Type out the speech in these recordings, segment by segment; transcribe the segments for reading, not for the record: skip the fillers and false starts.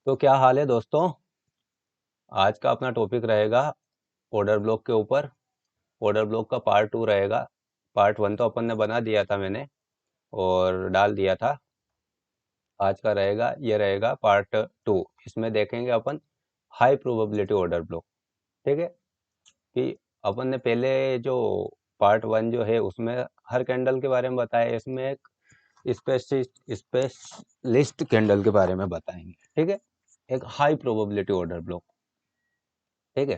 तो क्या हाल है दोस्तों। आज का अपना टॉपिक रहेगा ऑर्डर ब्लॉक के ऊपर। ऑर्डर ब्लॉक का पार्ट 2 रहेगा। पार्ट 1 तो अपन ने बना दिया था मैंने और डाल दिया था। आज का रहेगा ये रहेगा पार्ट 2। इसमें देखेंगे अपन हाई प्रोबेबिलिटी ऑर्डर ब्लॉक। ठीक है कि अपन ने पहले जो पार्ट 1 जो है उसमें हर कैंडल के बारे में बताया। इसमें एक स्पेशलिस्ट कैंडल के बारे में बताएंगे। ठीक है, एक हाई प्रोबेबिलिटी ऑर्डर ब्लॉक। ठीक है,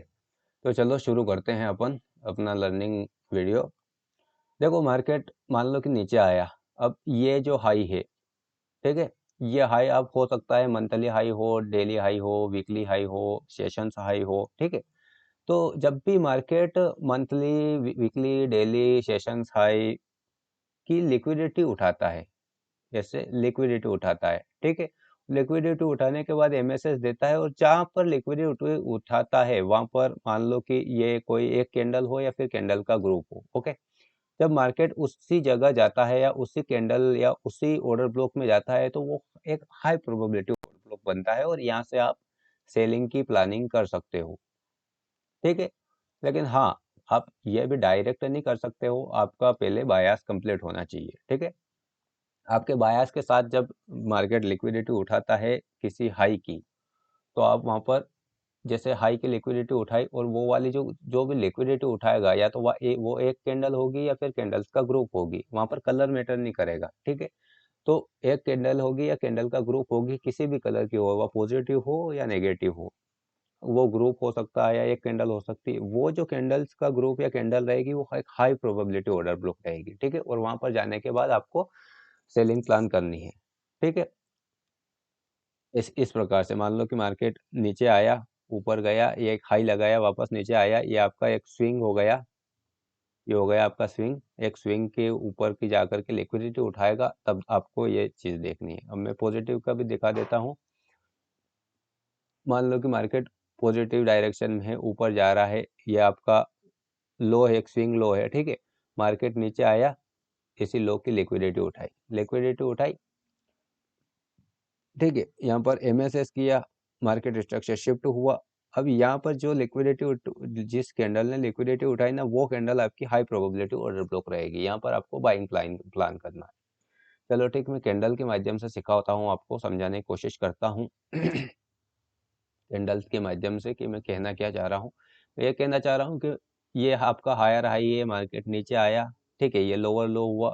तो चलो शुरू करते हैं अपन अपना लर्निंग वीडियो। देखो, मार्केट मान लो कि नीचे आया। अब ये जो हाई है, ठीक है, ये हाई अब हो सकता है मंथली हाई हो, डेली हाई हो, वीकली हाई हो, सेशंस हाई हो। ठीक है, तो जब भी market monthly, weekly, daily, sessions high की लिक्विडिटी उठाता है, जैसे लिक्विडिटी उठाता है, ठीक है, लिक्विडिटी उठाने के बाद एमएसएस देता है और जहां पर लिक्विडिटी उठाता है वहां पर मान लो कि ये कोई एक कैंडल हो या फिर कैंडल का ग्रुप हो। ओके, जब मार्केट उसी जगह जाता है या उसी कैंडल या उसी ऑर्डर ब्लॉक में जाता है तो वो एक हाई प्रोबेबिलिटी ऑर्डर ब्लॉक बनता है और यहाँ से आप सेलिंग की प्लानिंग कर सकते हो। ठीक है, लेकिन हाँ, आप ये भी डायरेक्ट नहीं कर सकते हो, आपका पहले बायास कंप्लीट होना चाहिए। ठीक है, आपके बायास के साथ जब मार्केट लिक्विडिटी उठाता है किसी हाई की, तो आप वहां पर जैसे हाई की लिक्विडिटी उठाई और वो वाली जो जो भी लिक्विडिटी उठाएगा या तो वो एक कैंडल होगी या फिर कैंडल्स का ग्रुप होगी, वहां पर कलर मैटर नहीं करेगा। ठीक है, तो एक कैंडल होगी या कैंडल का ग्रुप होगी, किसी भी कलर की हो, वह पॉजिटिव हो या नेगेटिव हो, वो ग्रुप हो सकता है या एक कैंडल हो सकती है। वो जो कैंडल्स का ग्रुप या कैंडल रहेगी वो एक हाई प्रोबेबिलिटी ऑर्डर ब्लॉक रहेगी। ठीक है, और वहां पर जाने के बाद आपको सेलिंग प्लान करनी है। ठीक है, इस प्रकार से मान लो कि मार्केट नीचे आया, ऊपर गया, ये एक हाई लगाया, वापस नीचे आया, ये आपका एक स्विंग हो गया। ये हो गया आपका स्विंग। एक स्विंग के ऊपर की जाकर के लिक्विडिटी उठाएगा, तब आपको ये चीज देखनी है। अब मैं पॉजिटिव का भी दिखा देता हूँ। मान लो कि मार्केट पॉजिटिव डायरेक्शन में है, ऊपर जा रहा है, ये आपका लो है, एक स्विंग लो है। ठीक है, मार्केट नीचे आया, इसी लो की लिक्विडिटी उठाई, लिक्विडिटी उठाई। ठीक है, यहाँ पर एमएसएस किया, मार्केट स्ट्रक्चर शिफ्ट हुआ। अब यहाँ पर जो लिक्विडिटी, जिस कैंडल ने लिक्विडिटी उठाई ना, वो कैंडल आपकी हाई प्रोबेबिलिटी ऑर्डर ब्लॉक रहेगी। यहाँ पर आपको बाइंग प्लान करना है। चलो ठीक, मैं कैंडल के माध्यम से सिखाता हूँ, आपको समझाने की कोशिश करता हूँ कैंडल्स के माध्यम से कि मैं कहना क्या चाह रहा हूँ। मैं ये कहना चाह रहा हूँ कि ये आपका हायर हाई है, मार्केट नीचे आया। ठीक है, ये लोअर लो हुआ,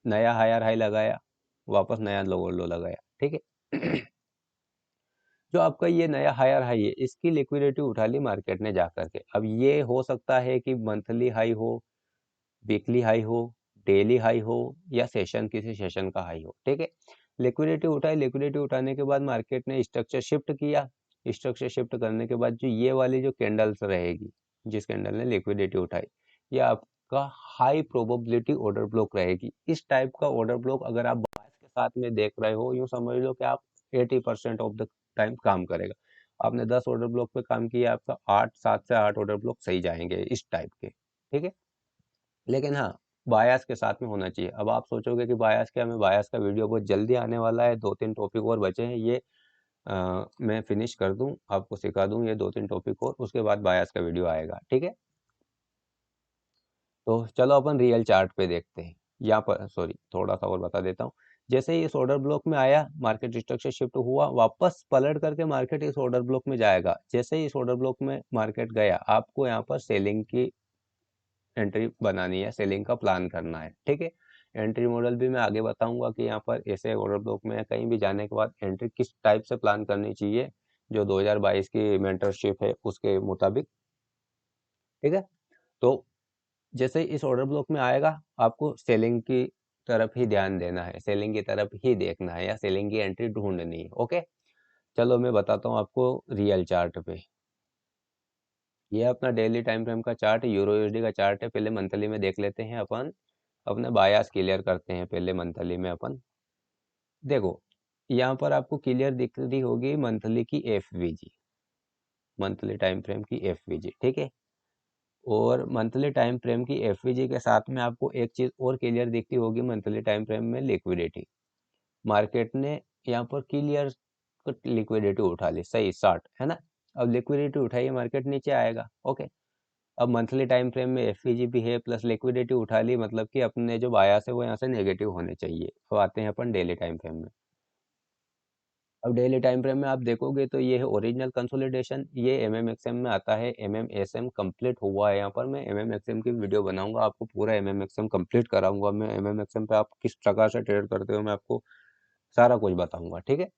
नया हायर हाई लगाया, वापस नया लोअर लो लगाया। ठीक है जो आपका ये नया हायर हाई है, इसकी लिक्विडिटी उठा ली मार्केट ने जाकर के। अब ये हो सकता है कि मंथली हाई हो, वीकली हाई हो, डेली हाई हो, या सेशन, किसी सेशन का हाई हो। ठीक है, लिक्विडिटी उठाई, लिक्विडिटी उठाने के बाद मार्केट ने स्ट्रक्चर शिफ्ट किया। स्ट्रक्चर शिफ्ट करने के बाद जो ये वाली जो कैंडल्स रहेगी, जिस कैंडल ने लिक्विडिटी उठाई, ये आपका हाई प्रोबेबिलिटी ऑर्डर ब्लॉक रहेगी। इस टाइप का ऑर्डर ब्लॉक अगर आप बायस के साथ में देख रहे हो, यूं समझ लो कि आप 80% ऑफ द टाइम काम करेगा। आपने 10 ऑर्डर ब्लॉक पे काम किया, आपका 7 से 8 ऑर्डर ब्लॉक सही जाएंगे इस टाइप के। ठीक है, लेकिन हाँ, बायास के साथ में होना चाहिए। अब आप सोचोगे कि बायास क्या, मैं बायास का वीडियो बहुत जल्दी आने वाला है, 2-3 टॉपिक और बचे हैं, ये मैं फिनिश कर दूं, आपको सिखा दूं ये 2-3 टॉपिक और, उसके बाद बायास का वीडियो आएगा। ठीक है, तो चलो अपन रियल चार्ट पे देखते हैं। यहाँ पर सॉरी, थोड़ा सा और बता देता हूँ। जैसे ही इस ऑर्डर ब्लॉक में आया, मार्केट स्ट्रक्चर शिफ्ट हुआ, वापस पलट करके मार्केट इस ऑर्डर ब्लॉक में जाएगा। जैसे ही इस ऑर्डर ब्लॉक में मार्केट गया, आपको यहाँ पर सेलिंग की एंट्री बनानी है, सेलिंग का प्लान करना है। ठीक है, एंट्री मॉडल भी मैं आगे बताऊंगा कि यहाँ पर ऐसे ऑर्डर ब्लॉक में कहीं भी जाने के बाद एंट्री किस टाइप से प्लान करनी चाहिए, जो 2022 की मेंटरशिप है उसके मुताबिक। ठीक है, तो जैसे इस ऑर्डर ब्लॉक में आएगा, आपको सेलिंग की तरफ ही ध्यान देना है, सेलिंग की तरफ ही देखना है, या सेलिंग की एंट्री ढूंढनी है। ओके, चलो मैं बताता हूँ आपको रियल चार्ट पे। ये अपना डेली टाइम फ्रेम का चार्ट, यूरो यूएसडी का चार्ट है। पहले मंथली में देख लेते हैं अपन, अपने बायास क्लियर करते हैं पहले मंथली में अपन। देखो, यहाँ पर आपको क्लियर दिख रही होगी मंथली की एफवीजी, मंथली टाइम फ्रेम की एफवीजी। ठीक है, और मंथली टाइम फ्रेम की एफवीजी के साथ में आपको एक चीज और क्लियर दिखती होगी मंथली टाइम फ्रेम में, लिक्विडिटी। मार्केट ने यहाँ पर क्लियर लिक्विडिटी उठा ली, सही 60 है ना। अब लिक्विडिटी उठाइए, मार्केट नीचे आएगा। ओके, अब मंथली टाइम फ्रेम में एफवीजी भी है प्लस लिक्विडिटी उठा ली, मतलब कि अपने जो बायास है वो यहाँ से नेगेटिव होने चाहिए। अब आते हैं अपन डेली टाइम फ्रेम में। अब डेली टाइम फ्रेम में आप देखोगे तो ये है ओरिजिनल कंसोलिडेशन, ये एमएमएक्सएम में आता है। एमएमएसएम कंप्लीट हुआ है। यहाँ पर मैं एमएमएक्सएम की वीडियो बनाऊंगा, आपको पूरा एमएमएक्सएम कंप्लीट कराऊंगा। मैं एमएमएक्सएम पे आप किस प्रकार से ट्रेड करते हो मैं आपको सारा कुछ बताऊंगा, ठीक है।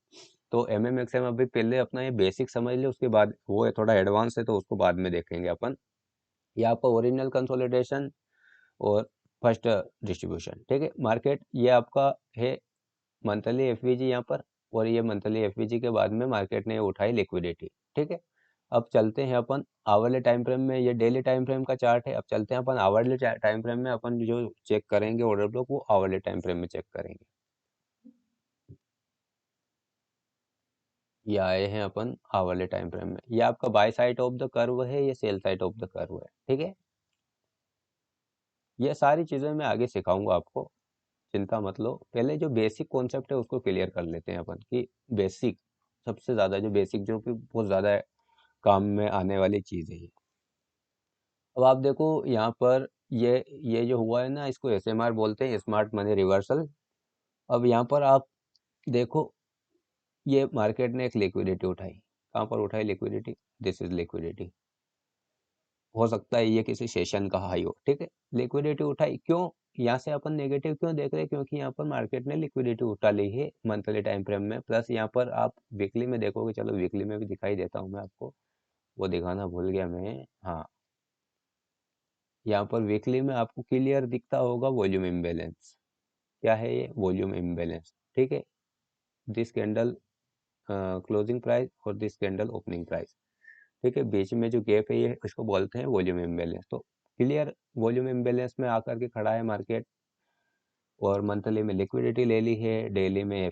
तो एमएमएक्सएम अभी पहले अपना ये बेसिक समझ ले, उसके बाद वो है थोड़ा एडवांस है तो उसको बाद में देखेंगे अपन। ये आपका ओरिजिनल कंसोलिडेशन और फर्स्ट डिस्ट्रीब्यूशन, ठीक है। मार्केट ये आपका है मंथली एफवीजी यहाँ पर, और ये मंथली एफवीजी के बाद में मार्केट ने उठाई लिक्विडिटी, ठीक है। अब चलते हैं अपन आवरली टाइम फ्रेम में। ये डेली टाइम फ्रेम का चार्ट है। अब चलते हैं अपन आवरली टाइम फ्रेम में। अपन जो चेक करेंगे ऑर्डर ब्लॉक, वो आवरली टाइम फ्रेम में चेक करेंगे। ये आए हैं अपन आवरली टाइम फ्रेम में। ये आपका by side of the curve है, ये sell side of the curve है, ठीक है। ये सारी चीजें मैं आगे सिखाऊंगा आपको, चिंता मत लो। पहले जो बेसिक कॉन्सेप्ट है उसको क्लियर कर लेते हैं अपन कि बेसिक, सबसे ज्यादा जो बेसिक, जो कि बहुत ज्यादा काम में आने वाली चीज है ये। अब आप देखो यहाँ पर ये जो हुआ है ना, इसको एसएमआर बोलते हैं, स्मार्ट मनी रिवर्सल। अब यहाँ पर आप देखो, ये मार्केट ने एक लिक्विडिटी उठाई। कहाँ पर उठाई लिक्विडिटी? This is liquidity. हो सकता है ये किसी सेशन का हाई हो, ठीक है। लिक्विडिटी उठाई, क्यों यहाँ से अपन नेगेटिव क्यों देख रहे हैं? क्योंकि यहाँ पर मार्केट ने लिक्विडिटी उठा ली है मंथली टाइम फ्रेम में। प्लस यहाँ पर आप वीकली में देखोगे, चलो वीकली में भी दिखाई देता हूँ मैं आपको, वो दिखाना भूल गया मैं। हाँ, यहाँ पर वीकली में आपको क्लियर दिखता होगा वॉल्यूम इम्बेलेंस। क्या है ये? वॉल्यूम इम्बेलेंस, ठीक है। दिस कैंडल क्लोजिंग प्राइस और दिस कैंडल ओपनिंग प्राइस, ठीक है। बीच में जो गैप है ये इसको बोलते हैं वॉल्यूम इम्बेलेंस। तो क्लियर वॉल्यूम इम्बेलेंस में आकर के खड़ा है मार्केट, और मंथली में लिक्विडिटी ले ली है, डेली में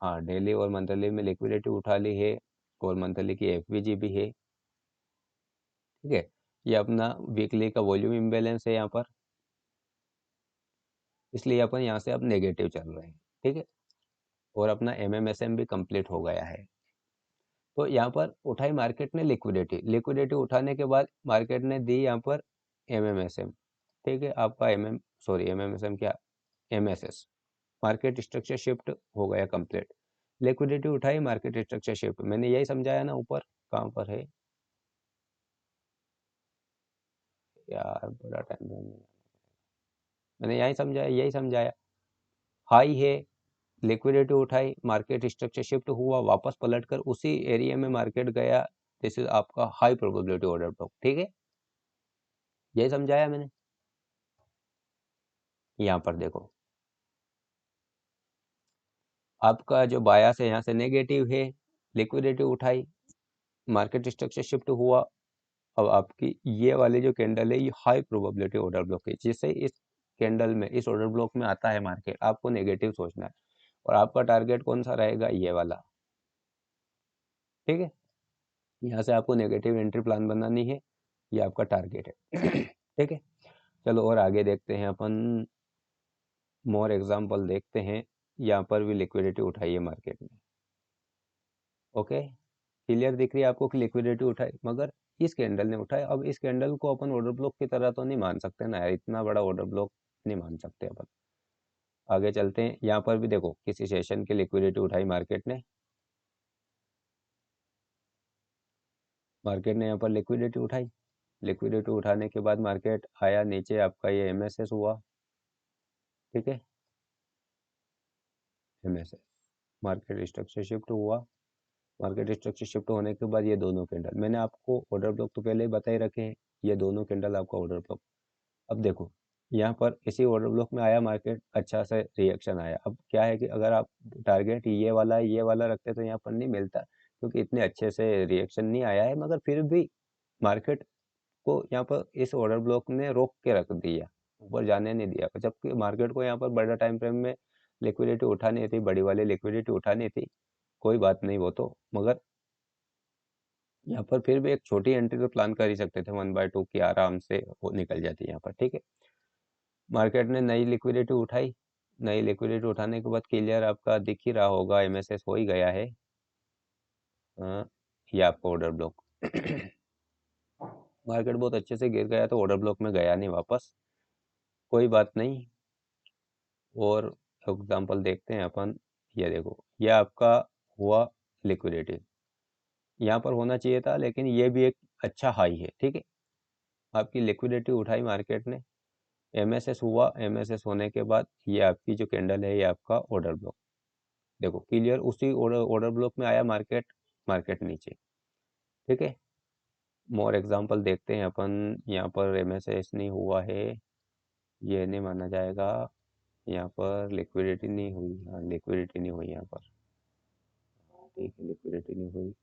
हाँ, डेली और मंथली में लिक्विडिटी उठा ली है, और मंथली की एफवीजी भी है, ठीक है। ये अपना वीकली का वॉल्यूम इम्बेलेंस है यहाँ पर, इसलिए अपन यहाँ से अब नेगेटिव चल रहे हैं, ठीक है। और अपना एमएमएसएम भी कंप्लीट हो गया है। तो यहाँ पर उठाई मार्केट ने लिक्विडिटी, लिक्विडिटी उठाने के बाद मार्केट ने दी यहाँ पर एमएमएसएम, ठीक है। आपका एमएमएसएम क्या, एमएसएस, मार्केट स्ट्रक्चर शिफ्ट हो गया कंप्लीट। लिक्विडिटी उठाई, मार्केट स्ट्रक्चर शिफ्ट, मैंने यही समझाया ना ऊपर। कहाँ पर है यार, बड़ा टाइम, मैंने यही समझाया। हाई है, लिक्विडिटी उठाई, मार्केट स्ट्रक्चर शिफ्ट हुआ, वापस पलटकर उसी एरिया में मार्केट गया। दिस इज आपका हाई प्रोबेबिलिटी ऑर्डर ब्लॉक, ठीक है। यही समझाया मैंने। यहाँ पर देखो, आपका जो बायास है यहाँ से नेगेटिव है, लिक्विडिटी उठाई, मार्केट स्ट्रक्चर शिफ्ट हुआ। अब आपकी ये वाली जो कैंडल है ये हाई प्रोबेबिलिटी ऑर्डर ब्लॉक है, जिससे इस कैंडल में, इस ऑर्डर ब्लॉक में आता है मार्केट, आपको नेगेटिव सोचना है। और आपका टारगेट कौन सा रहेगा? ये वाला, ठीक है। यहाँ से आपको नेगेटिव एंट्री प्लान बनानी है, ये आपका टारगेट है ठीक है। चलो और आगे देखते हैं अपन, मोर एग्जाम्पल देखते हैं। यहाँ पर भी लिक्विडिटी उठाई है मार्केट में, ओके। क्लियर दिख रही है आपको कि लिक्विडिटी उठाई, मगर इस कैंडल ने उठाया। अब इस कैंडल को अपन ऑर्डर ब्लॉक की तरह तो नहीं मान सकते ना यार, इतना बड़ा ऑर्डर ब्लॉक नहीं मान सकते अपन। आगे चलते हैं। यहाँ पर भी देखो, किसी सेशन की लिक्विडिटी उठाई मार्केट ने, यहाँ पर लिक्विडिटी उठाई। लिक्विडिटी उठाने के बाद मार्केट आया नीचे, आपका ये एमएसएस हुआ, ठीक है। एमएसएस, मार्केट स्ट्रक्चर शिफ्ट हुआ। मार्केट स्ट्रक्चर शिफ्ट होने के बाद ये दोनों कैंडल, मैंने आपको ऑर्डर ब्लॉक तो पहले ही बता ही रखे हैं, ये दोनों कैंडल आपका ऑर्डर ब्लॉक। अब देखो, यहाँ पर इसी ऑर्डर ब्लॉक में आया मार्केट, अच्छा से रिएक्शन आया। अब क्या है कि अगर आप टारगेट ये वाला रखते तो यहाँ पर नहीं मिलता, क्योंकि इतने अच्छे से रिएक्शन नहीं आया है। मगर फिर भी मार्केट को यहाँ पर इस ऑर्डर ब्लॉक ने रोक के रख दिया, ऊपर जाने नहीं दिया। जबकि मार्केट को यहाँ पर बड़ा टाइम फ्रेम में लिक्विडिटी उठानी थी, बड़ी वाली लिक्विडिटी उठानी थी, कोई बात नहीं वो तो। मगर यहाँ पर फिर भी एक छोटी एंट्री तो प्लान कर ही सकते थे, 1/2 की आराम से वो निकल जाती है यहाँ पर, ठीक है। मार्केट ने नई लिक्विडिटी उठाई, नई लिक्विडिटी उठाने के बाद क्लियर आपका दिख ही रहा होगा, एमएसएस हो ही गया है, ये आपका ऑर्डर ब्लॉक मार्केट बहुत अच्छे से गिर गया तो ऑर्डर ब्लॉक में गया नहीं वापस, कोई बात नहीं। और एग्जांपल देखते हैं अपन। ये देखो, ये आपका हुआ लिक्विडिटी, यहाँ पर होना चाहिए था, लेकिन ये भी एक अच्छा हाई है, ठीक है। आपकी लिक्विडिटी उठाई मार्केट ने, एमएसएस हुआ, एमएसएस होने के बाद ये आपकी जो कैंडल है ये आपका ऑर्डर ब्लॉक, देखो क्लियर उसी ऑर्डर ब्लॉक में आया मार्केट, मार्केट नीचे, ठीक है। मोर एग्जांपल देखते हैं अपन। यहाँ पर एमएसएस नहीं हुआ है, ये नहीं माना जाएगा। यहाँ पर लिक्विडिटी नहीं हुई, हाँ लिक्विडिटी नहीं हुई यहाँ पर, ठीक है लिक्विडिटी नहीं हुई।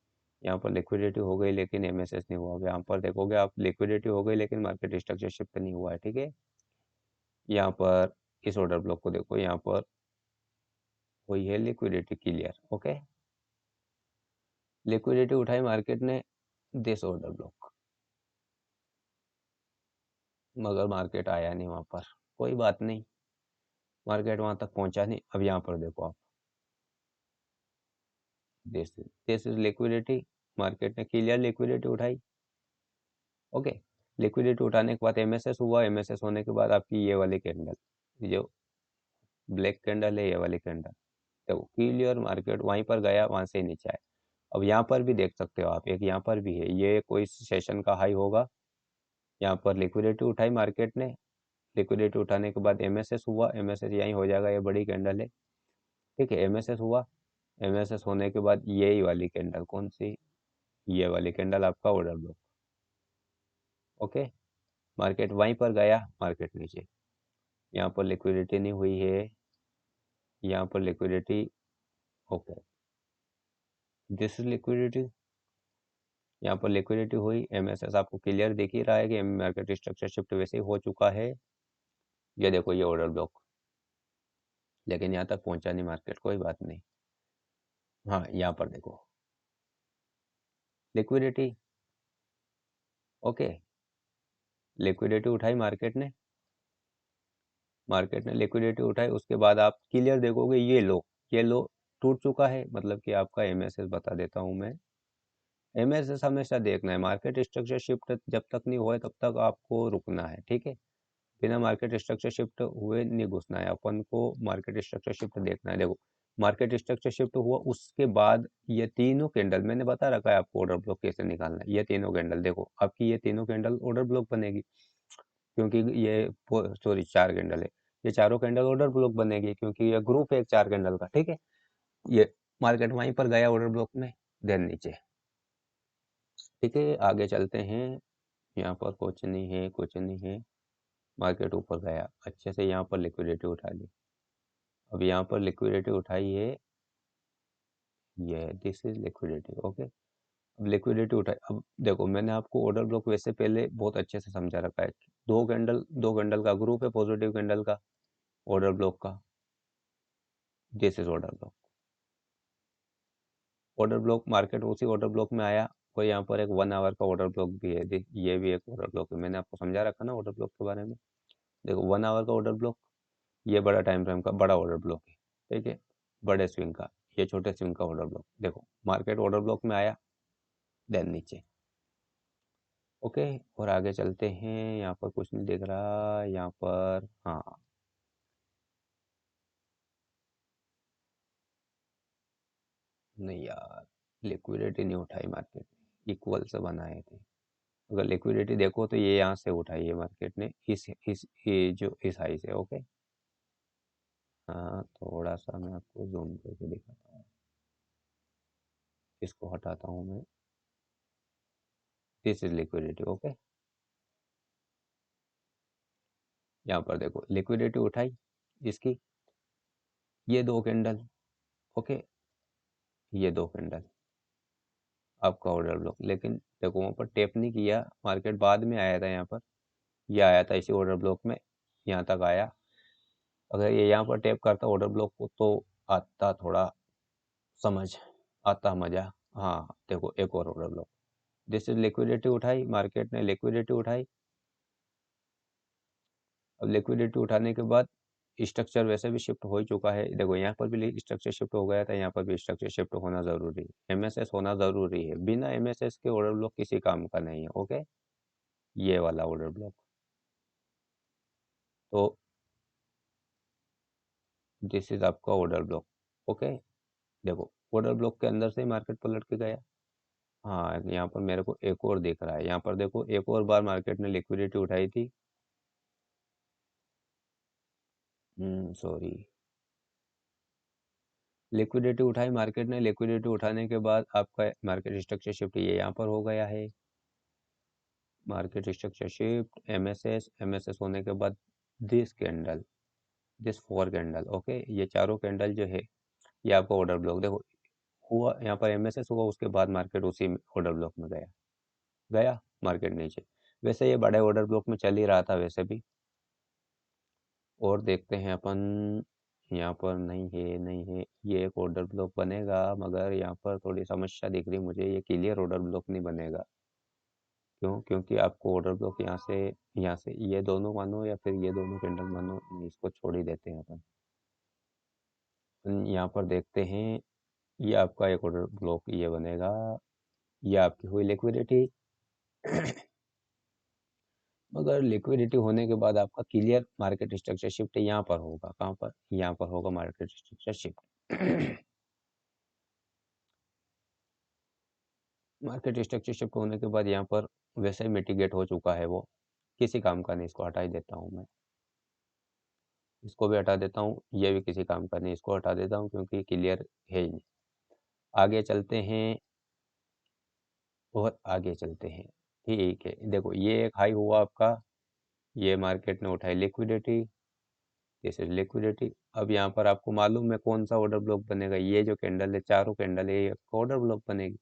यहाँ पर लिक्विडिटी हो गई लेकिन एमएसएस नहीं हुआ। यहाँ पर देखोगे आप, लिक्विडिटी हो गई लेकिन मार्केट स्ट्रक्चर शिफ्ट नहीं हुआ है, ठीक है। यहाँ पर इस ऑर्डर ब्लॉक को देखो, यहाँ पर हुई है लिक्विडिटी क्लियर, ओके। लिक्विडिटी उठाई मार्केट ने, दिस ऑर्डर ब्लॉक, मगर मार्केट आया नहीं वहाँ पर, कोई बात नहीं, मार्केट वहाँ तक पहुँचा नहीं। अब यहाँ पर देखो आप, दिस इज लिक्विडिटी, मार्केट ने क्लियर लिक्विडिटी उठाई, ओके। लिक्विडिटी उठाने के बाद एमएसएस हुआ, एमएसएस होने के बाद आपकी ये वाली कैंडल, जो ब्लैक कैंडल है, ये वाली कैंडल, देखो क्लियर मार्केट वहीं पर गया, वहां से नीचे आया। अब यहाँ पर भी देख सकते हो आप, एक यहाँ पर भी है, ये कोई सेशन का हाई होगा। यहाँ पर लिक्विडिटी उठाई मार्केट ने, लिक्विडिटी उठाने के बाद एमएसएस हुआ, एमएसएस यहीं हो जाएगा, ये बड़ी कैंडल है, ठीक है। एमएसएस हुआ, एमएसएस होने के बाद यही वाली कैंडल, कौन सी, ये वाली कैंडल आपका ऑर्डर ब्लॉक, ओके। मार्केट वहीं पर गया, मार्केट नीचे, यहाँ पर लिक्विडिटी नहीं हुई है, यहाँ पर liquidity, okay, this is liquidity, यहाँ पर लिक्विडिटी हुई, एमएसएस आपको क्लियर दिख ही रहा है कि मार्केट स्ट्रक्चर शिफ्ट वैसे ही हो चुका है। ये देखो ये ऑर्डर ब्लॉक, लेकिन यहाँ तक पहुंचा नहीं मार्केट, कोई बात नहीं। हाँ यहाँ पर देखो लिक्विडिटी, ओके, लिक्विडिटी उठाई मार्केट ने लिक्विडिटी उठाई, उसके बाद आप क्लियर देखोगे ये लो टूट चुका है, मतलब कि आपका एमएसएस बता देता हूँ मैं। एमएसएस हमेशा देखना है, मार्केट स्ट्रक्चर शिफ्ट जब तक नहीं हुआ तब तक आपको रुकना है, ठीक है। बिना मार्केट स्ट्रक्चर शिफ्ट हुए नहीं घुसना है, अपन को मार्केट स्ट्रक्चर शिफ्ट देखना है। देखो मार्केट स्ट्रक्चर शिफ्ट हुआ, उसके बाद ये तीनों कैंडल मैंने बता रखा है आपको ऑर्डर ब्लॉक कैसे निकालना है। ये तीनों कैंडल देखो, आपकी ये तीनों कैंडल ऑर्डर ब्लॉक बनेगी, क्योंकि ये सॉरी 4 कैंडल है, ये चारों कैंडल ऑर्डर ब्लॉक बनेगी क्योंकि ये ग्रुप है एक 4 कैंडल का, ठीक है। ये मार्केट वहीं पर गया ऑर्डर ब्लॉक में, देन नीचे, ठीक है। आगे चलते हैं, यहाँ पर कुछ नहीं है, कुछ नहीं है, मार्केट ऊपर गया अच्छे से, यहाँ पर लिक्विडिटी उठा ली। अब यहाँ पर लिक्विडिटी उठाई है, ये दिस इज लिक्विडिटी, ओके। अब लिक्विडिटी उठाई, अब देखो मैंने आपको ऑर्डर ब्लॉक वैसे पहले बहुत अच्छे से समझा रखा है। दो कैंडल का ग्रुप है, पॉजिटिव कैंडल का, ऑर्डर ब्लॉक का, this is order block. Order block market उसी ऑर्डर ब्लॉक में आया, और यहाँ पर एक 1 आवर का ऑर्डर ब्लॉक भी है, ये भी एक ऑर्डर ब्लॉक है, मैंने आपको समझा रखा ना ऑर्डर ब्लॉक के बारे में। देखो 1 आवर का ऑर्डर ब्लॉक, ये बड़ा टाइम फ्रेम का बड़ा ऑर्डर ब्लॉक है, ठीक है, बड़े स्विंग का, ये छोटे स्विंग का ऑर्डर ब्लॉक। देखो मार्केट ऑर्डर ब्लॉक में आया, देन नीचे, ओके। और आगे चलते हैं, यहाँ पर कुछ नहीं दिख रहा, यहाँ पर हाँ, नहीं यार, लिक्विडिटी नहीं उठाई मार्केट ने, इक्वल से बनाए थे। अगर लिक्विडिटी देखो तो ये यहाँ से उठाई है मार्केट ने, इस ये जो इस हाई से, ओके। हाँ थोड़ा सा मैं आपको जूम करके दिखाता हूँ, इसको हटाता हूँ मैं, दिस इज लिक्विडिटी, ओके। यहाँ पर देखो लिक्विडिटी उठाई इसकी, ये दो कैंडल, ओके, ये दो कैंडल, आपका ऑर्डर ब्लॉक, लेकिन देखो वहाँ पर टेप नहीं किया, मार्केट बाद में आया था यहाँ पर, ये आया था इसी ऑर्डर ब्लॉक में, यहाँ तक आया। अगर ये यहाँ पर टेप करता ऑर्डर ब्लॉक को तो आता थोड़ा समझ, आता मजा। हाँ देखो एक और order block, this is liquidity उठाई मार्केट ने, लिक्विडिटी उठाई। अब लिक्विडिटी उठाने के बाद स्ट्रक्चर वैसे भी शिफ्ट हो ही चुका है। देखो यहाँ पर भी स्ट्रक्चर शिफ्ट हो गया था, यहाँ पर भी स्ट्रक्चर शिफ्ट होना ज़रूरी है, एमएसएस होना ज़रूरी है। बिना एमएसएस के ऑर्डर ब्लॉक किसी काम का नहीं है। ओके, ये वाला ऑर्डर ब्लॉक। तो दिस इज आपका ऑर्डर ब्लॉक। ओके, देखो ऑर्डर ब्लॉक के अंदर से मार्केट पलट के गया। हाँ, यहाँ पर मेरे को एक और दिख रहा है, यहाँ पर देखो एक और बार मार्केट ने लिक्विडिटी उठाई थी। सॉरी, लिक्विडिटी उठाई मार्केट ने, लिक्विडिटी उठाने के बाद आपका मार्केट स्ट्रक्चर शिफ्ट ये यहाँ पर हो गया है। Market structure shift, MSS, MSS होने के बाद this candle, this 4 candle. Okay, ये चारों कैंडल जो है ये आपका ऑर्डर ब्लॉक। देखो हुआ यहाँ पर एमएसएस हुआ, उसके बाद मार्केट उसी ऑर्डर ब्लॉक में गया, गया मार्केट नीचे। वैसे ये बड़े ऑर्डर ब्लॉक में चल ही रहा था वैसे भी। और देखते हैं अपन, यहाँ पर नहीं है, नहीं है, ये एक ऑर्डर ब्लॉक बनेगा, मगर यहाँ पर थोड़ी समस्या दिख रही मुझे, ये क्लियर ऑर्डर ब्लॉक नहीं बनेगा। क्यों? क्योंकि आपको ऑर्डर ब्लॉक यहाँ से ये दोनों मानो या फिर ये दोनों कैंडल मानो, नहीं इसको छोड़ ही देते हैं अपन। यहाँ पर देखते हैं, ये आपका एक ऑर्डर ब्लॉक ये बनेगा, ये आपकी हुई लिक्विडिटी। मगर लिक्विडिटी होने के बाद आपका क्लियर मार्केट स्ट्रक्चर शिफ्ट यहाँ पर होगा। कहाँ पर? यहाँ पर होगा market structure shift. Market structure shift होने के बाद यहाँ पर वैसे ही मिटिगेट हो चुका है, वो किसी काम का नहीं, इसको हटा ही देता हूँ मैं। इसको भी हटा देता हूँ, ये भी किसी काम का नहीं, इसको हटा देता हूँ क्योंकि क्लियर है ही नहीं। आगे चलते हैं, और आगे चलते हैं। ठीक है, देखो ये एक हाई हुआ आपका, ये मार्केट ने उठाई लिक्विडिटी, दिस इज लिक्विडिटी। अब यहाँ पर आपको मालूम है कौन सा ऑर्डर ब्लॉक बनेगा, ये जो कैंडल है, चारों कैंडल है, ये ऑर्डर ब्लॉक बनेगी।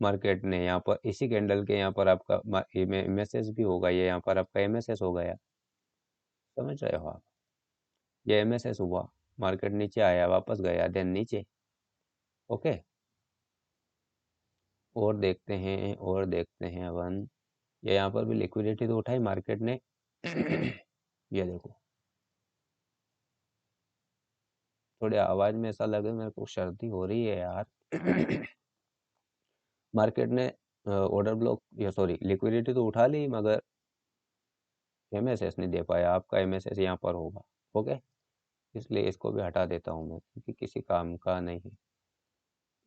मार्केट ने यहाँ पर इसी कैंडल के यहाँ पर आपका एमएसएस भी होगा, ये यहाँ पर आपका एमएसएस हो गया। समझ रहे हो आप? ये एमएसएस हुआ, मार्केट नीचे आया, वापस गया, देन नीचे। ओके, और देखते हैं, और देखते हैं अपन, ये यहाँ पर भी लिक्विडिटी तो उठाई मार्केट ने। ये देखो, थोड़ी आवाज में ऐसा लगे मेरे को सर्दी हो रही है यार। मार्केट ने ऑर्डर ब्लॉक या सॉरी लिक्विडिटी तो उठा ली, मगर एमएसएस नहीं दे पाया। आपका एमएसएस यहाँ पर होगा। ओके, इसलिए इसको भी हटा देता हूँ मैं, क्योंकि किसी काम का नहीं है।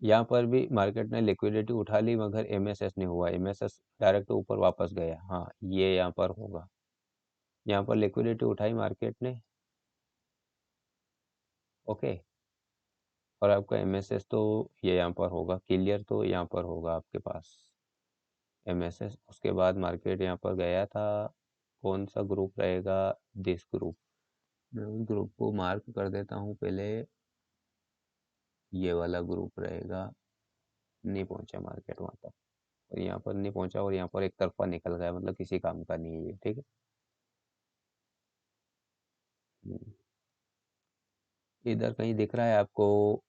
यहाँ पर भी मार्केट ने लिक्विडिटी उठा ली, मगर एमएसएस नहीं हुआ, एमएसएस डायरेक्ट ऊपर वापस गया। हाँ, ये यहाँ पर होगा, यहाँ पर लिक्विडिटी उठाई मार्केट ने। ओके, और आपका एमएसएस तो ये यहाँ पर होगा, क्लियर तो यहाँ पर होगा आपके पास एमएसएस। उसके बाद मार्केट यहाँ पर गया था, कौन सा ग्रुप रहेगा? This group. मैं उस ग्रुप को मार्क कर देता हूँ पहले, ये वाला ग्रुप रहेगा। नहीं पहुंचा मार्केट वहां तक, और यहाँ पर नहीं पहुंचा, और यहाँ पर एक तरफा निकल गया, मतलब किसी काम का नहीं है ये। ठीक है, हम्म, इधर कहीं दिख रहा है आपको?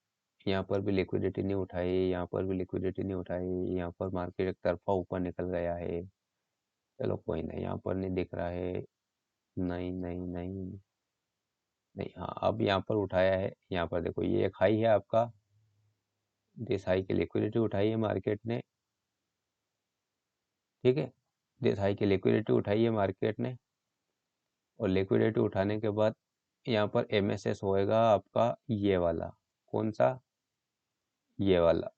यहाँ पर भी लिक्विडिटी नहीं उठाई, यहाँ पर भी लिक्विडिटी नहीं उठाई, यहाँ पर मार्केट एक तरफा ऊपर निकल गया है। चलो कोई नहीं, यहाँ पर नहीं दिख रहा है। नहीं नहीं नहीं नहीं, हाँ अब यहाँ पर उठाया है। यहाँ पर देखो, ये एक हाई है आपका, दिस हाई की लिक्विडिटी उठाई है मार्केट ने। ठीक है, दिस हाई की लिक्विडिटी उठाई है मार्केट ने, और लिक्विडिटी उठाने के बाद यहाँ पर एमएसएस होएगा आपका, ये वाला। कौन सा? ये वाला,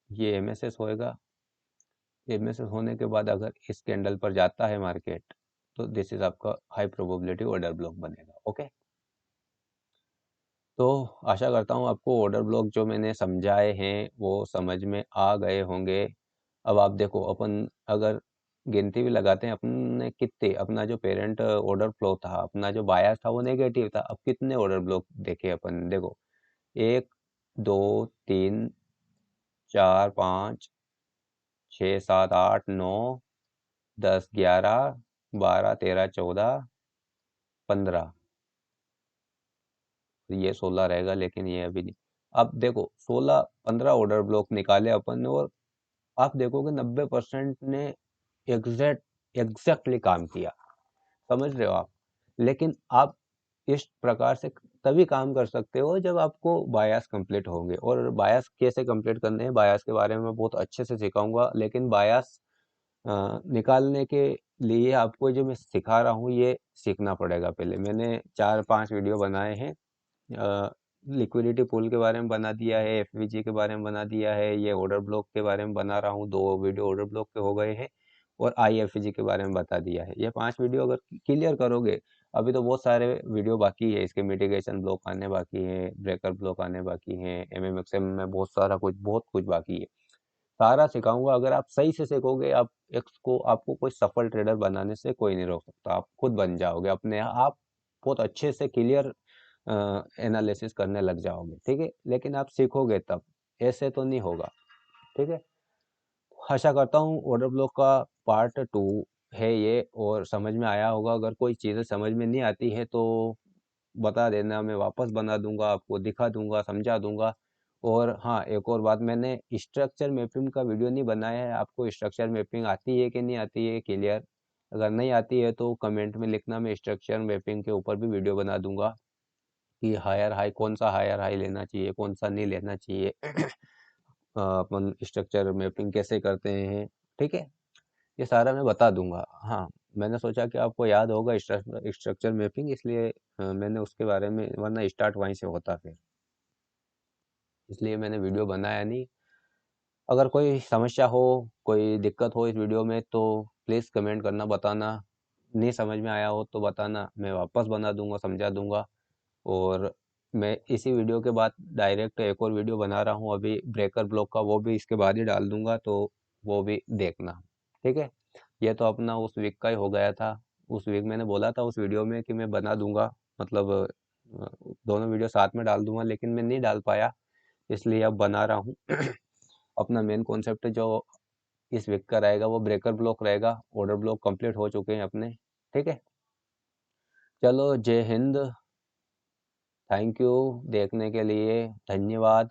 ये एमएसएस होएगा। एमएसएस होने के बाद अगर इस कैंडल पर जाता है मार्केट, तो दिस इज आपका हाई प्रोबेबिलिटी ऑर्डर ब्लॉक बनेगा। ओके, तो आशा करता हूँ आपको ऑर्डर ब्लॉक जो मैंने समझाए हैं वो समझ में आ गए होंगे। अब आप देखो, अपन अगर गिनती भी लगाते हैं, अपने कितने, अपना जो पेरेंट ऑर्डर फ्लो था, अपना जो बायस था वो नेगेटिव था। अब कितने ऑर्डर ब्लॉक देखे अपन? देखो, 1 2 3 4 5 6 7 8 9 10 11 12 13 14, ये 16 रहेगा, लेकिन ये अभी नहीं। अब देखो, 16 15 ऑर्डर ब्लॉक निकाले अपन ने, और आप देखोगे 90% ने एग्जैक्टली काम किया। समझ रहे हो आप? लेकिन आप इस प्रकार से तभी काम कर सकते हो जब आपको बायास कंप्लीट होंगे। और बायास कैसे कंप्लीट करने हैं, बायास के बारे में मैं बहुत अच्छे से सिखाऊंगा। लेकिन बायास निकालने के लिए आपको जो मैं सिखा रहा हूँ ये सीखना पड़ेगा पहले। मैंने 4-5 वीडियो बनाए हैं, लिक्विडिटी पूल के बारे में बना दिया है, एफवीजी के बारे में बना दिया है, ये ऑर्डर ब्लॉक के बारे में बना रहा हूँ, 2 वीडियो ऑर्डर ब्लॉक के हो गए हैं, और आईएफजी के बारे में बता दिया है। ये 5 वीडियो अगर क्लियर करोगे, अभी तो बहुत सारे वीडियो बाकी है, इसके मिटिगेशन ब्लॉक आने बाकी है, ब्रेकर ब्लॉक आने बाकी है, एमएमएक्सएम में बहुत कुछ बाकी है। सारा सिखाऊंगा। अगर आप सही से सीखोगे, आप इसको, आपको कोई सफल ट्रेडर बनाने से कोई नहीं रोक सकता। आप खुद बन जाओगे अपने आप, बहुत अच्छे से क्लियर एनालिसिस करने लग जाओगे, ठीक है। लेकिन आप सीखोगे तब, ऐसे तो नहीं होगा, ठीक है। आशा करता हूँ ऑर्डर ब्लॉक का पार्ट 2 है ये, और समझ में आया होगा। अगर कोई चीज़ें समझ में नहीं आती है तो बता देना, मैं वापस बना दूंगा, आपको दिखा दूंगा, समझा दूंगा। और हाँ, एक और बात, मैंने स्ट्रक्चर मैपिंग का वीडियो नहीं बनाया है। आपको स्ट्रक्चर मैपिंग आती है कि नहीं आती है क्लियर? अगर नहीं आती है तो कमेंट में लिखना, मैं स्ट्रक्चर मैपिंग के ऊपर भी वीडियो बना दूंगा कि हायर हाई, कौन सा हायर हाई लेना चाहिए, कौन सा नहीं लेना चाहिए। अपन स्ट्रक्चर मैपिंग कैसे करते हैं, ठीक है, ये सारा मैं बता दूंगा। हाँ, मैंने सोचा कि आपको याद होगा स्ट्रक्चर मैपिंग, इसलिए मैंने उसके बारे में, वरना स्टार्ट वहीं से होता फिर, इसलिए मैंने वीडियो बनाया नहीं। अगर कोई समस्या हो, कोई दिक्कत हो इस वीडियो में, तो प्लीज़ कमेंट करना, बताना। नहीं समझ में आया हो तो बताना, मैं वापस बना दूंगा, समझा दूंगा। और मैं इसी वीडियो के बाद डायरेक्ट एक और वीडियो बना रहा हूँ अभी ब्रेकर ब्लॉक का, वो भी इसके बाद ही डाल दूंगा, तो वो भी देखना, ठीक है। ये तो अपना उस वीक का ही हो गया था। उस वीक मैंने बोला था उस वीडियो में कि मैं बना दूंगा, मतलब दोनों वीडियो साथ में डाल दूंगा, लेकिन मैं नहीं डाल पाया, इसलिए अब बना रहा हूँ। अपना मेन कॉन्सेप्ट जो इस वीक का रहेगा वो ब्रेकर ब्लॉक रहेगा। ऑर्डर ब्लॉक कंप्लीट हो चुके हैं अपने, ठीक है। चलो, जय हिंद। थैंक यू देखने के लिए, धन्यवाद।